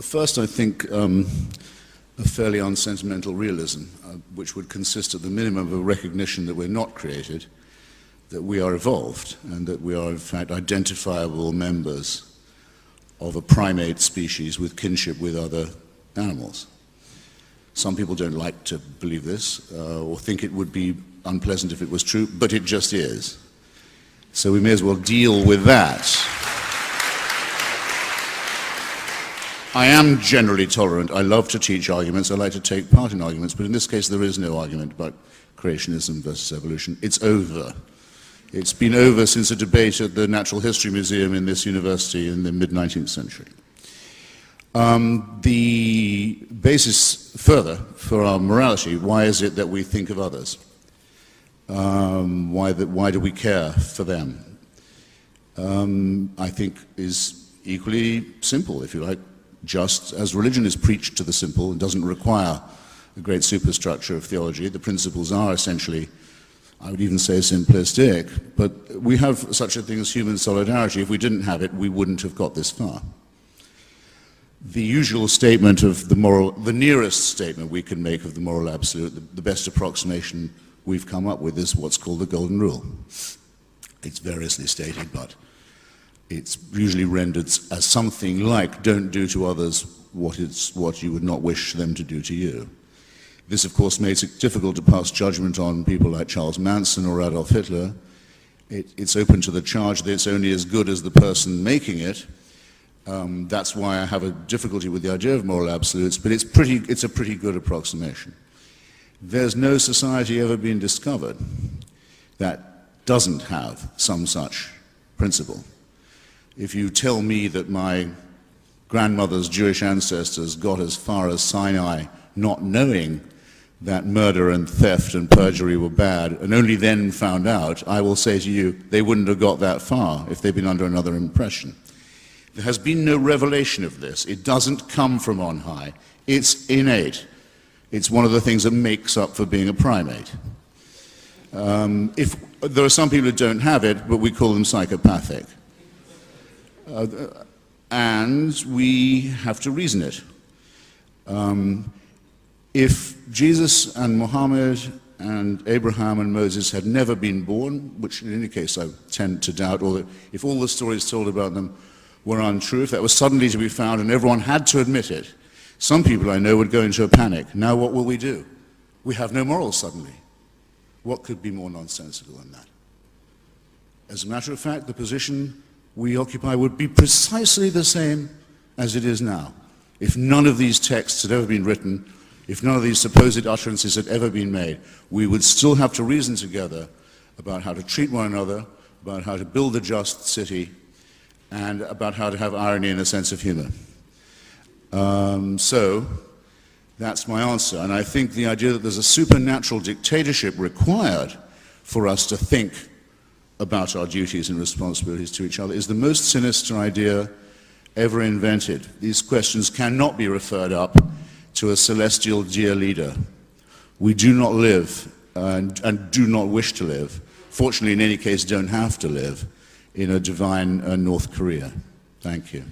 first I think a fairly unsentimental realism, which would consist at the minimum of a recognition that we're not created, that we are evolved, and that we are in fact identifiable members of a primate species with kinship with other animals. Some people don't like to believe this, or think it would be unpleasant if it was true, but it just is. So we may as well deal with that. I am generally tolerant. I love to teach arguments. I like to take part in arguments, but in this case there is no argument about creationism versus evolution. It's over. It's been over since a debate at the Natural History Museum in this university in the mid-19th century. The basis further for our morality, why is it that we think of others? Why do we care for them? I think is equally simple, if you like. Just as religion is preached to the simple and doesn't require a great superstructure of theology, the principles are essentially, I would even say, simplistic, but we have such a thing as human solidarity. If we didn't have it, we wouldn't have got this far. The usual statement of the nearest statement we can make of the moral absolute, the best approximation we've come up with is what's called the Golden Rule. It's variously stated, but it's usually rendered as something like, don't do to others what you would not wish them to do to you. This, of course, makes it difficult to pass judgment on people like Charles Manson or Adolf Hitler. It's open to the charge that it's only as good as the person making it. That's why I have a difficulty with the idea of moral absolutes, but it's a pretty good approximation. There's no society ever been discovered that doesn't have some such principle. If you tell me that my grandmother's Jewish ancestors got as far as Sinai not knowing that murder and theft and perjury were bad, and only then found out, I will say to you, they wouldn't have got that far if they'd been under another impression. There has been no revelation of this. It doesn't come from on high. It's innate. It's one of the things that makes up for being a primate. There are some people who don't have it, but we call them psychopathic. And we have to reason it. If Jesus and Muhammad and Abraham and Moses had never been born, which in any case I tend to doubt, or that if all the stories told about them were untrue, if that was suddenly to be found and everyone had to admit it, some people I know would go into a panic. Now what will we do? We have no morals suddenly. What could be more nonsensical than that? As a matter of fact, the position we occupy would be precisely the same as it is now. If none of these texts had ever been written, if none of these supposed utterances had ever been made, we would still have to reason together about how to treat one another, about how to build a just city, and about how to have irony and a sense of humor. So that's my answer. And I think the idea that there's a supernatural dictatorship required for us to think about our duties and responsibilities to each other is the most sinister idea ever invented. These questions cannot be referred up to a celestial dear leader. We do not live and do not wish to live, fortunately in any case don't have to live, in a divine North Korea. Thank you.